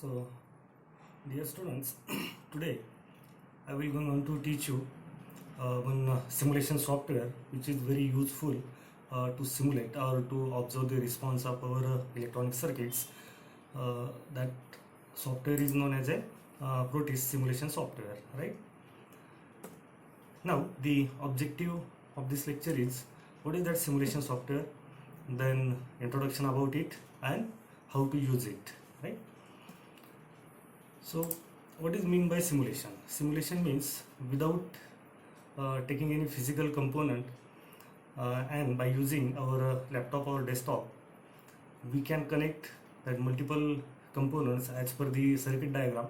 So, dear students, today I will going to teach you one simulation software which is very useful to simulate or to observe the response of our electronic circuits. That software is known as a Proteus simulation software, right? Now, the objective of this lecture is what is that simulation software, then introduction about it and how to use it, right? So, what is mean by simulation? Simulation means without taking any physical component and by using our laptop or desktop, we can connect that multiple components as per the circuit diagram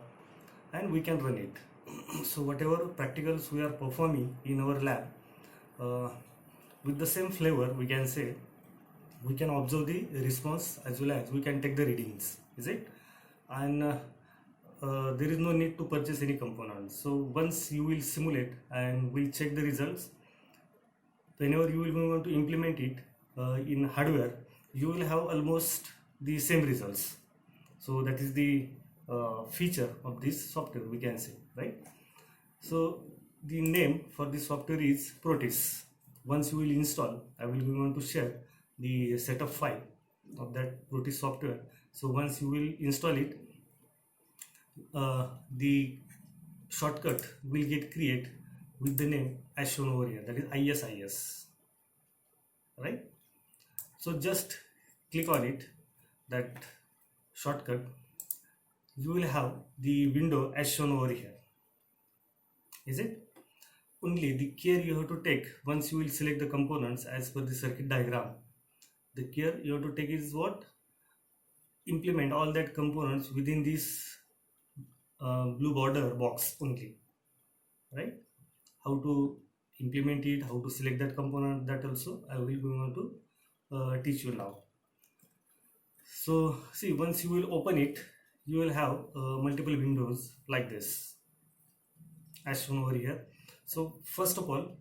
and we can run it. So, whatever practicals we are performing in our lab, with the same flavor, we can say we can observe the response as well as we can take the readings, is it? And there is no need to purchase any components. So once you will simulate and we'll check the results, whenever you will want to implement it in hardware, you will have almost the same results. So that is the feature of this software, we can say, right? So the name for this software is Proteus. Once you will install, I will be going to share the setup file of that Proteus software. So once you will install it, the shortcut will get created with the name as shown over here, that is ISIS, right? So just click on it, that shortcut, you will have the window as shown over here, is it? Only the care you have to take once you will select the components as per the circuit diagram, the care you have to take is what? Implement all that components within this blue border box only, right? How to implement it, how to select that component, that also I will be going to teach you now. So see, once you will open it, you will have multiple windows like this as shown over here. So first of all,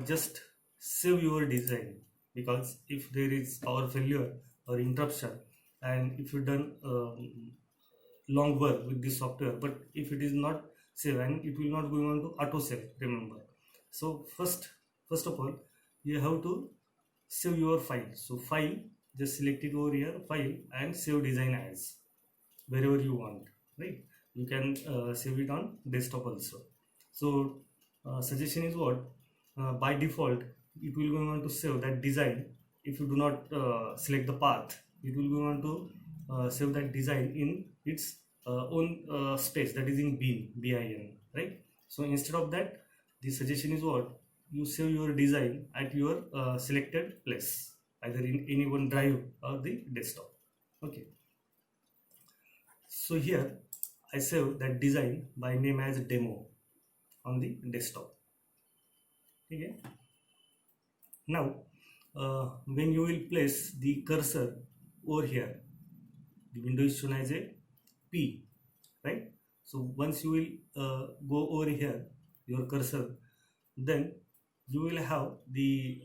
just save your design, because if there is power failure or interruption and if you done long work with this software, but if it is not save and it will not going on to auto save, remember. So first of all, you have to save your file. So file, just select it over here, file, and save design as, wherever you want, right? You can save it on desktop also. So suggestion is what, by default it will going on to save that design. If you do not select the path, it will go on to save that design in its own space, that is in bin, right? So instead of that, the suggestion is what, you save your design at your selected place, either in any one drive or the desktop. Okay, so here I save that design by name as demo on the desktop. Okay, now when you will place the cursor over here, the window is shown as a P, right? So once you will go over here, your cursor, then you will have the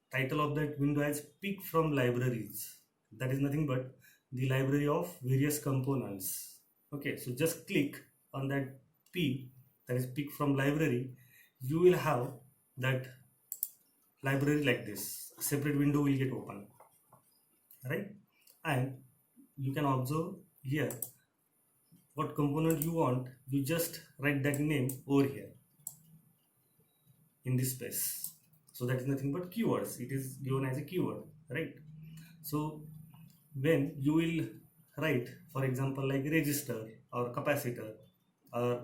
title of that window as pick from libraries. That is nothing but the library of various components. Okay, so just click on that P, that is pick from library. You will have that library like this. A separate window will get open, right? And you can observe here what component you want. You just write that name over here in this space. So that is nothing but keywords. It is given as a keyword, right? So when you will write, for example, like register or capacitor or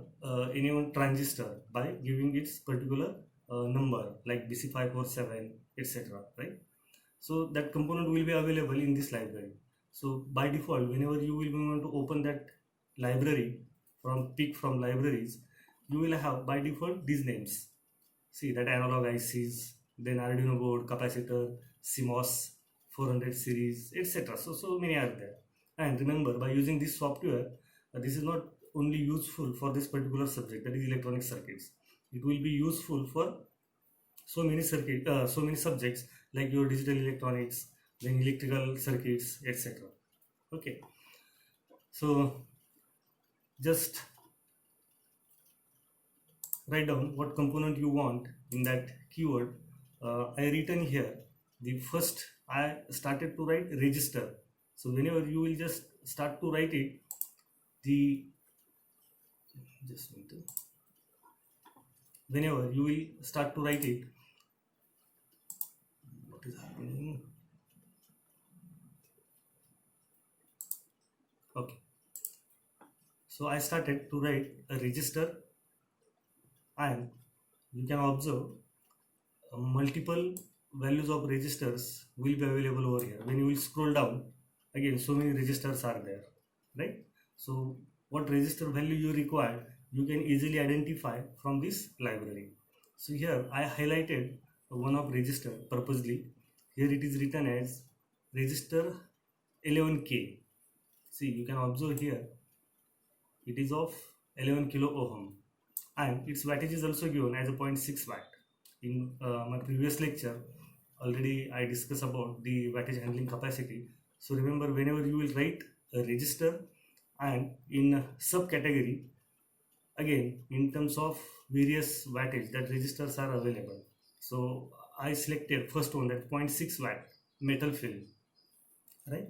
any one transistor, by giving its particular number like BC547, etc., right? So that component will be available in this library. So by default, whenever you will want to open that library from pick from libraries, you will have by default these names. See, that analog ICs, then Arduino board, capacitor, CMOS 400 series, etc. So many are there. And remember, by using this software, this is not only useful for this particular subject, that is electronic circuits. It will be useful for so many subjects like your digital electronics, then electrical circuits, etc. Okay, so just write down what component you want in that keyword. I written here the first. I started to write register. So whenever you will just start to write it, the just need to, whenever you will start to write it, what is happening? Okay, so I started to write a register, and you can observe multiple values of registers will be available over here. When you will scroll down, again so many registers are there, right? So what register value you require, you can easily identify from this library. So here I highlighted one of register purposely. Here it is written as register 11K. See, you can observe here it is of 11 kilo ohm, and its wattage is also given as a 0.6 watt. In my previous lecture, already I discussed about the wattage handling capacity. So remember, whenever you will write a register and in subcategory, again in terms of various wattage that registers are available. So I selected first one, that 0.6 watt metal film, right?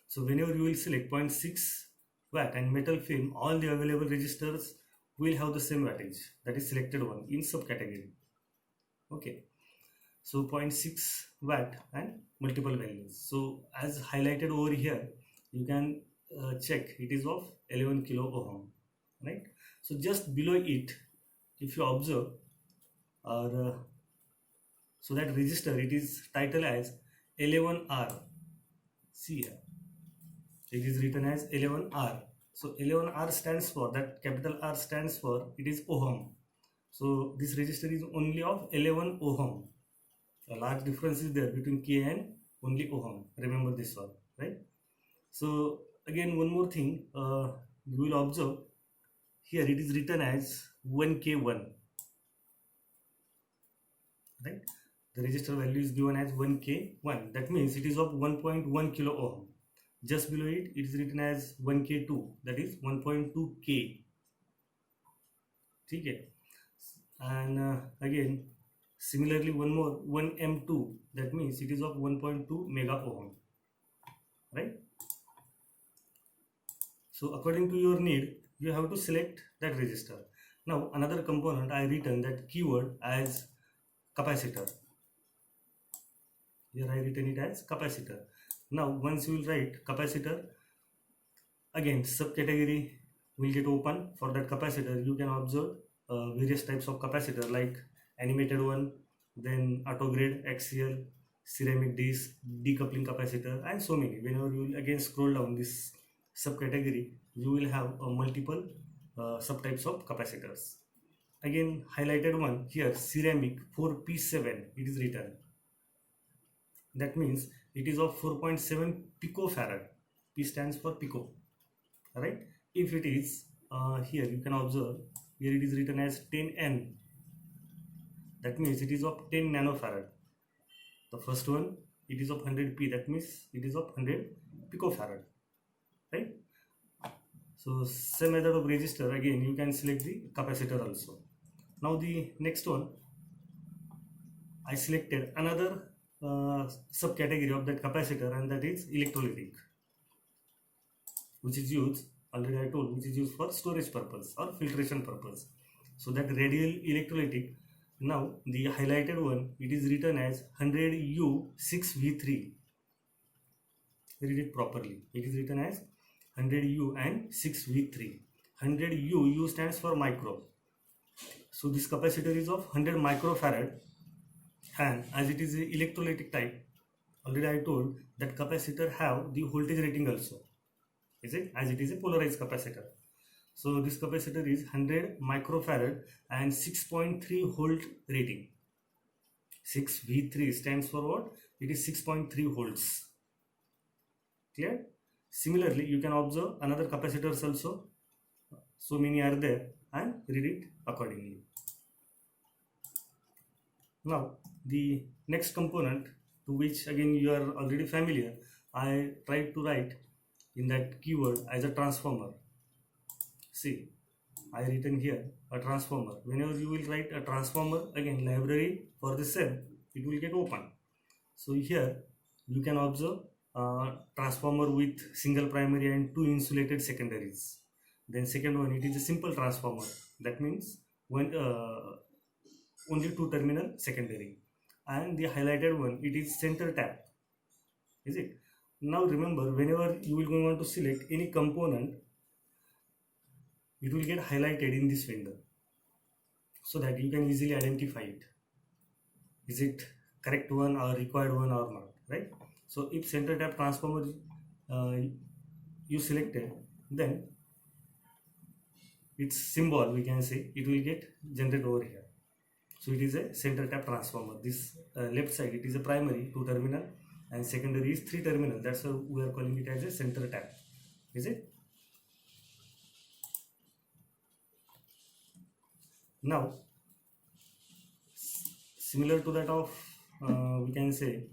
So whenever you will select 0.6 watt and metal film, all the available registers will have the same wattage, that is selected one in subcategory. Okay, so 0.6 watt and multiple values. So as highlighted over here, you can check it is of 11 kilo ohm, right? So just below it, if you observe, or so that register, it is titled as 11R. See here, it is written as 11R. So 11R stands for, that capital R stands for, it is ohm. So this register is only of 11 ohm. A large difference is there between K and only ohm. Remember this one, right? So again, one more thing, you will observe here it is written as 1K1, right? The register value is given as 1K1. That means it is of 1.1 kilo ohm. Just below it, it is written as 1K2, that is 1.2K. Okay, and again similarly one more, 1M2, that means it is of 1.2 mega ohm, right? So according to your need, you have to select that register. Now another component, I written that keyword as capacitor. Here I written it as capacitor. Now once you will write capacitor, again subcategory will get open for that capacitor. You can observe various types of capacitor like animated one, then auto grade, axial, ceramic disc, decoupling capacitor, and so many. Whenever you will again scroll down this subcategory, you will have multiple subtypes of capacitors. Again highlighted one here, ceramic 4P7, it is written. That means it is of 4.7 picofarad. P stands for pico, right? If it is here, you can observe here it is written as 10N. That means it is of 10 nanofarad. The first one, it is of 100P. That means it is of 100 picofarad, right? So same method of register, again you can select the capacitor also. Now the next one, I selected another subcategory of that capacitor, and that is electrolytic, which is used, already I told, which is used for storage purpose or filtration purpose. So that radial electrolytic, now the highlighted one, it is written as 100U6V3. Read it properly. It is written as 100U and 6V3. 100U, U stands for micro. So this capacitor is of 100 microfarad, and as it is a electrolytic type, already I told that capacitor have the voltage rating also, is it, as it is a polarized capacitor. So this capacitor is 100 microfarad and 6.3 volt rating. 6V3 stands for what? It is 6.3 volts. Clear? Similarly, you can observe another capacitors also. So many are there, and read it accordingly. Now the next component, to which again you are already familiar, I tried to write in that keyword as a transformer. See, I written here a transformer. Whenever you will write a transformer, again library for the cell, it will get open. So here you can observe transformer with single primary and two insulated secondaries. Then second one, it is a simple transformer. That means when only two terminal secondary. And the highlighted one, it is center tap. Is it? Now remember, whenever you will going on to select any component, it will get highlighted in this window so that you can easily identify it. Is it correct one or required one or not, right? So if center tap transformer you selected, then its symbol, we can say, it will get generated over here. So it is a center tap transformer. This left side, it is a primary 2 terminal and secondary is 3 terminal. That's why we are calling it as a center tap. Is it? Now similar to that of we can say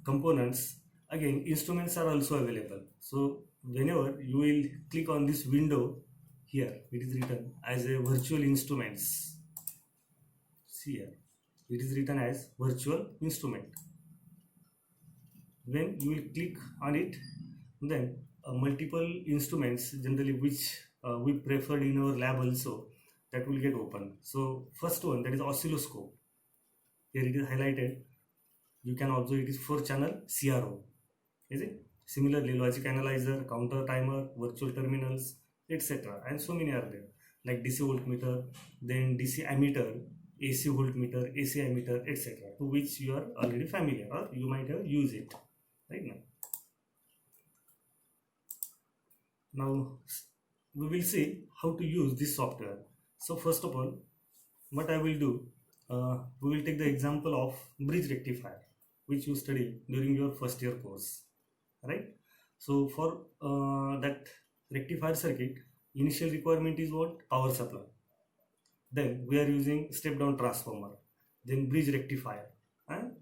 components, again instruments are also available. So whenever you will click on this window, here it is written as a virtual instruments. See here, it is written as virtual instrument. When you will click on it, then multiple instruments generally which we preferred in our lab also, that will get open. So first one, that is oscilloscope. Here it is highlighted. You can observe it is 4-channel CRO. Is it? Similarly, logic analyzer, counter timer, virtual terminals, etc. And so many are there, like DC voltmeter, then DC ammeter, AC voltmeter, AC ammeter, etc. to which you are already familiar or you might have used it right now. Now we will see how to use this software. So first of all, what I will do, we will take the example of bridge rectifier, which you study during your first year course, right? So for that rectifier circuit, initial requirement is what? Power supply. Then we are using step down transformer, then bridge rectifier, and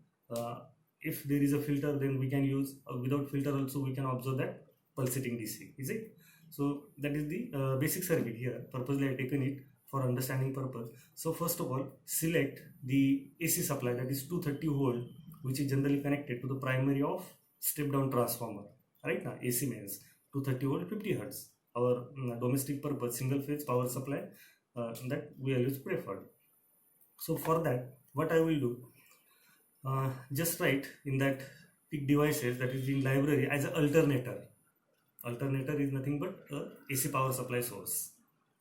if there is a filter, then we can use without filter also we can observe that pulsating DC. Is it? So that is the basic circuit here. Purposely I have taken it for understanding purpose. So first of all, select the AC supply, that is 230 volt, which is generally connected to the primary of step down transformer. Right now AC means 230 volt 50 hertz. Our domestic purpose single phase power supply that we always preferred. So for that, what I will do, just write in that pick devices, that is in library, as an alternator. Alternator is nothing but AC power supply source.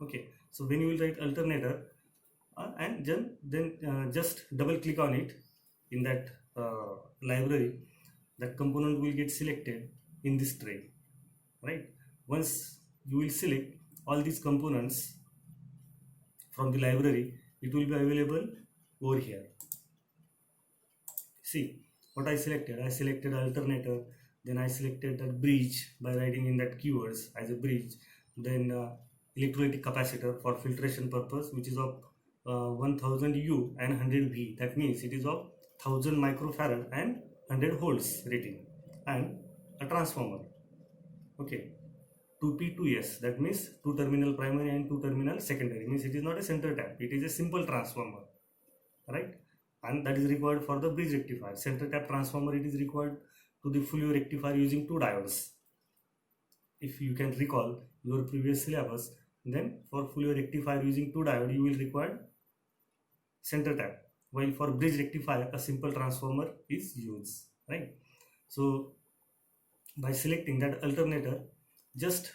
Okay, so when you will write alternator and then just double click on it in that library, that component will get selected in this tray, right? Once you will select all these components from the library, it will be available over here. See what I selected. I selected alternator, then I selected that bridge by writing in that keywords as a bridge, then electrolytic capacitor for filtration purpose, which is of 1000 U and 100 V. That means it is of 1000 microfarad and 100 volts rating, and a transformer. Okay, 2P 2S, that means 2 terminal primary and 2 terminal secondary, means it is not a center tap, it is a simple transformer, right? And that is required for the bridge rectifier. Center tap transformer, it is required to the Folio rectifier using 2 diodes. If you can recall your previous syllabus, then for Folio rectifier using 2 diode you will require center tap, while for bridge rectifier a simple transformer is used, right? So by selecting that alternator, just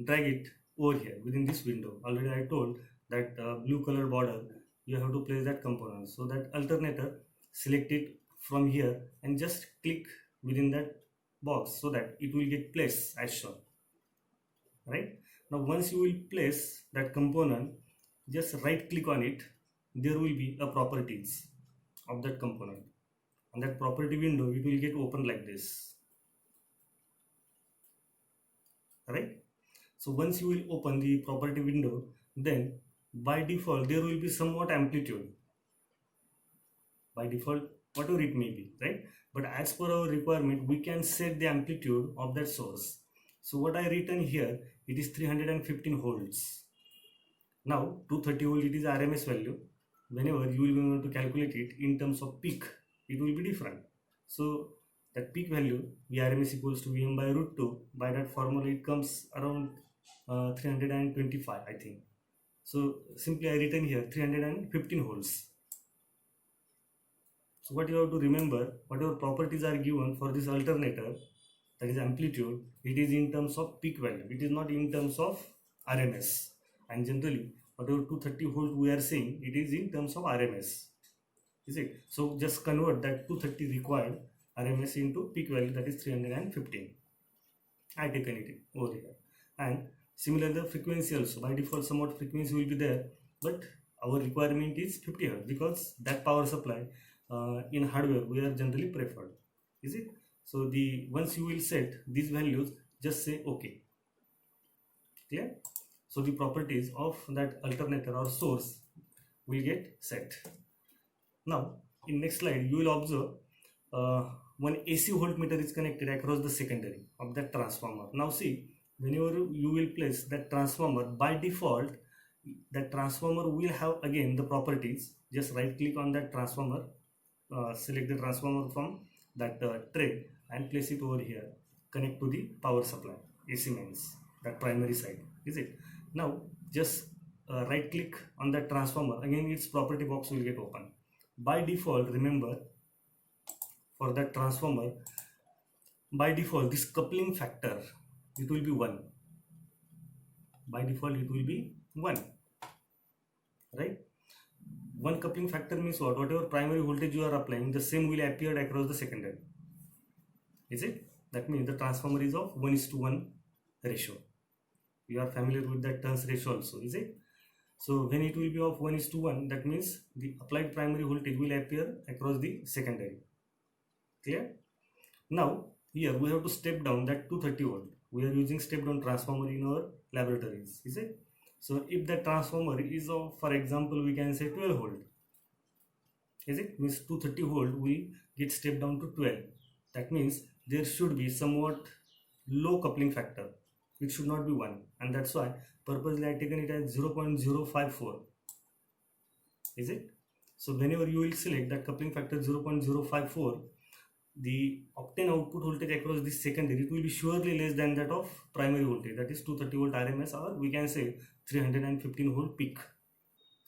drag it over here within this window. Already I told that blue color border, you have to place that component. So that alternator, select it from here and just click within that box so that it will get placed as shown, right? Now once you will place that component, just right click on it. There will be a properties of that component, and that property window, it will get open like this, right? So once you will open the property window, then by default there will be somewhat amplitude, by default whatever it may be, right? but as per our requirement we can set the amplitude of that source. So what I written here, it is 315 volts. Now 230 volt, it is RMS value. Whenever you will be able to calculate it in terms of peak, it will be different. So that peak value, Vrms equals to Vm by root 2. By that formula it comes around 325, I think. So simply I written here 315 volts. So what you have to remember, whatever properties are given for this alternator, that is amplitude, it is in terms of peak value, it is not in terms of RMS. And generally whatever 230 volt we are saying, it is in terms of RMS, is it? So just convert that 230 required RMS into peak value, that is 315. I taken it over here. And similar the frequency also, by default somewhat frequency will be there, but our requirement is 50 Hz because that power supply in hardware we are generally preferred, is it? So the once you will set these values, just say okay. Clear? So the properties of that alternator or source will get set. Now in next slide you will observe one AC voltmeter is connected across the secondary of that transformer. Now see, whenever you will place that transformer, by default that transformer will have again the properties. Just right click on that transformer, select the transformer from that tray and place it over here, connect to the power supply, AC mains, that primary side, is it? Now just right click on that transformer, again its property box will get open. By default, remember, for that transformer, by default this coupling factor, it will be 1. By default it will be 1, right? One coupling factor means what? Whatever primary voltage you are applying, the same will appear across the secondary, is it? That means the transformer is of 1:1 ratio. You are familiar with that turns ratio also, is it? So when it will be of 1:1, that means the applied primary voltage will appear across the secondary. Clear? Now here we have to step down that 230 volt. We are using step down transformer in our laboratories, is it? So if the transformer is of, for example, we can say 12 volt, is it? Means 230 volt will get stepped down to 12. That means there should be somewhat low coupling factor. It should not be 1, and that's why purposely I taken it as 0.054, is it? So whenever you will select that coupling factor 0.054, the obtained output voltage across this secondary, it will be surely less than that of primary voltage, that is 230 volt RMS, or we can say 315 volt peak,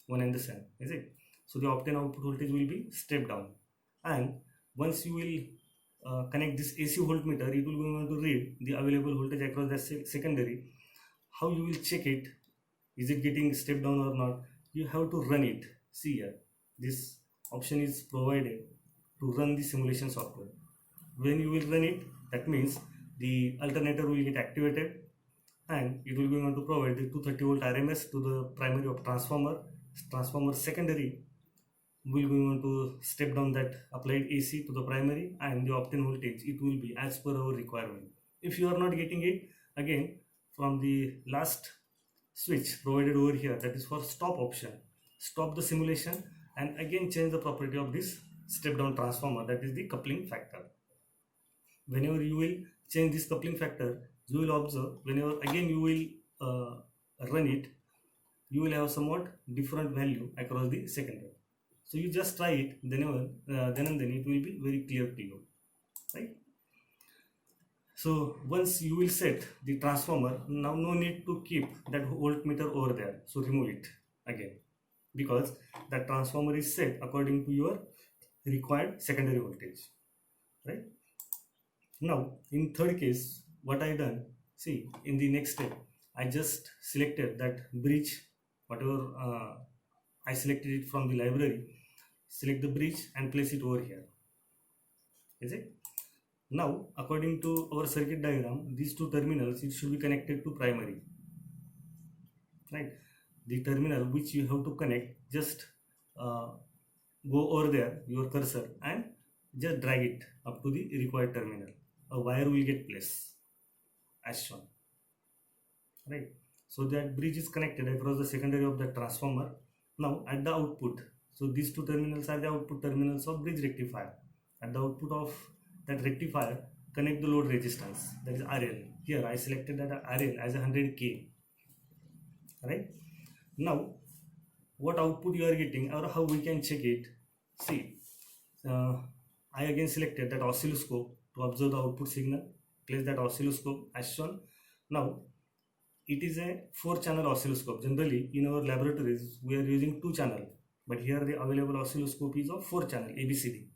one and the same, is it? So the obtained output voltage will be stepped down, and once you will connect this AC voltmeter, it will be able to read the available voltage across the secondary. How you will check it, is it getting stepped down or not? You have to run it. See here, this option is provided to run the simulation software. When you will run it, that means the alternator will get activated and it will be able to provide the 230 volt RMS to the primary of transformer secondary will be able to step down that applied AC to the primary, and the obtained voltage, it will be as per our requirement. If you are not getting it, again from the last switch provided over here, that is for stop option, stop the simulation and again change the property of this step down transformer, that is the coupling factor. Whenever you will change this coupling factor, you will observe whenever again you will run it, you will have somewhat different value across the secondary. So you just try it, then and then it will be very clear to you, right? So once you will set the transformer, now no need to keep that voltmeter over there, so remove it again, because that transformer is set according to your required secondary voltage, right? Now in third case, what I done, see, in the next step I just selected that bridge, whatever I selected it from the library, select the bridge and place it over here, is it? Now according to our circuit diagram, these two terminals, it should be connected to primary, right? The terminal which you have to connect, just go over there, your cursor, and just drag it up to the required terminal. A wire will get placed as shown, right? So that bridge is connected across the secondary of the transformer. Now at the output, so these two terminals are the output terminals of bridge rectifier. At the output of that rectifier connect the load resistance, that is RL. Here I selected that RL as 100k. Right now, what output you are getting or how we can check it? See, I again selected that oscilloscope to observe the output signal. Place that oscilloscope as shown. Now it is a 4-channel oscilloscope. Generally in our laboratories we are using 2-channel, but here the available oscilloscope is of 4-channel ABCD.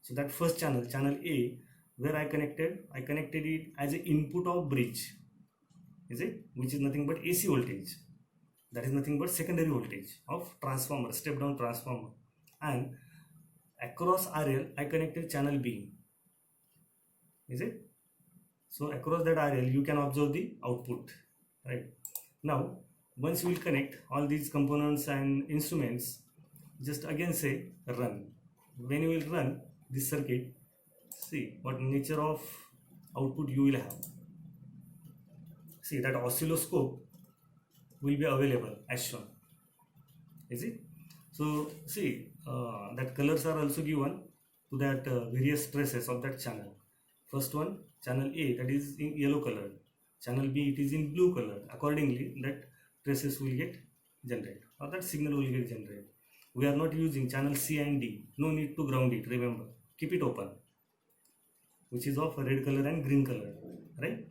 So that first channel, channel A, where I connected it as an input of bridge, is it, which is nothing but AC voltage. That is nothing but secondary voltage of transformer, step down transformer. And across RL I connected channel B, is it? So across that RL you can observe the output. Right now, once you will connect all these components and instruments, just again say run. When you will run this circuit, see what nature of output you will have. See that oscilloscope will be available as shown, is it? So see that colors are also given to that various traces of that channel. First one, channel A, that is in yellow color. Channel B, it is in blue color. Accordingly, that traces will get generated or that signal will get generated. We are not using channel C and D. No need to ground it. Remember, keep it open, which is of red color and green color, right?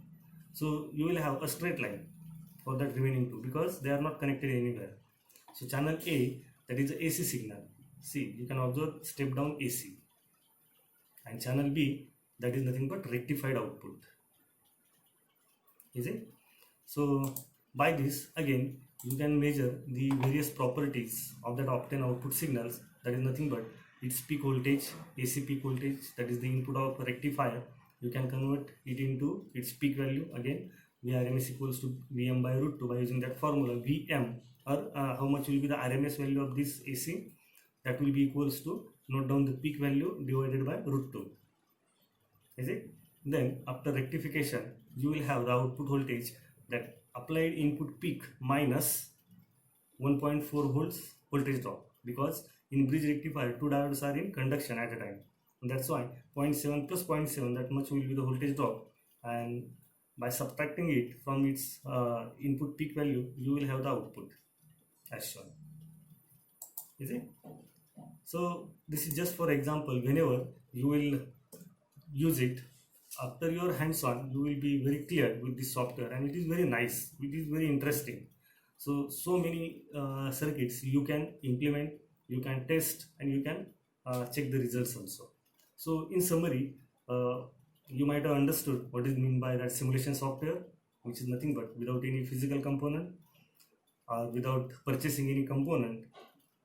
So you will have a straight line for that remaining two because they are not connected anywhere. So channel A, that is the AC signal. See, you can observe step down AC. And channel B, that is nothing but rectified output, is it? So by this again you can measure the various properties of that obtained output signals. That is nothing but its peak voltage, AC peak voltage, that is the input of rectifier. You can convert it into its peak value. Again, Vrms equals to Vm by root 2 by using that formula Vm, or how much will be the RMS value of this AC, that will be equals to, note down the peak value divided by root 2, is it? Then after rectification you will have the output voltage, that applied input peak minus 1.4 volts voltage drop, because in bridge rectifier 2 diodes are in conduction at a time, and that's why 0.7 plus 0.7, that much will be the voltage drop, and by subtracting it from its input peak value you will have the output as shown, is it? So this is just for example. Whenever you will use it, after your hands-on you will be very clear with this software, and it is very nice, it is very interesting. So many circuits you can implement, you can test, and you can check the results also. So in summary, you might have understood what is meant by that simulation software, which is nothing but without any physical component, without purchasing any component,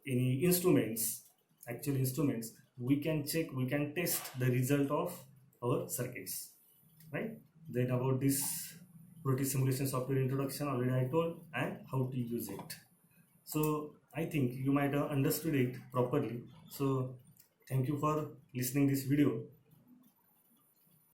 any instruments, actual instruments, we can check, we can test the result of our circuits, right? Then about this Proteus simulation software introduction already I told, and how to use it. So I think you might have understood it properly. So thank you for listening this video.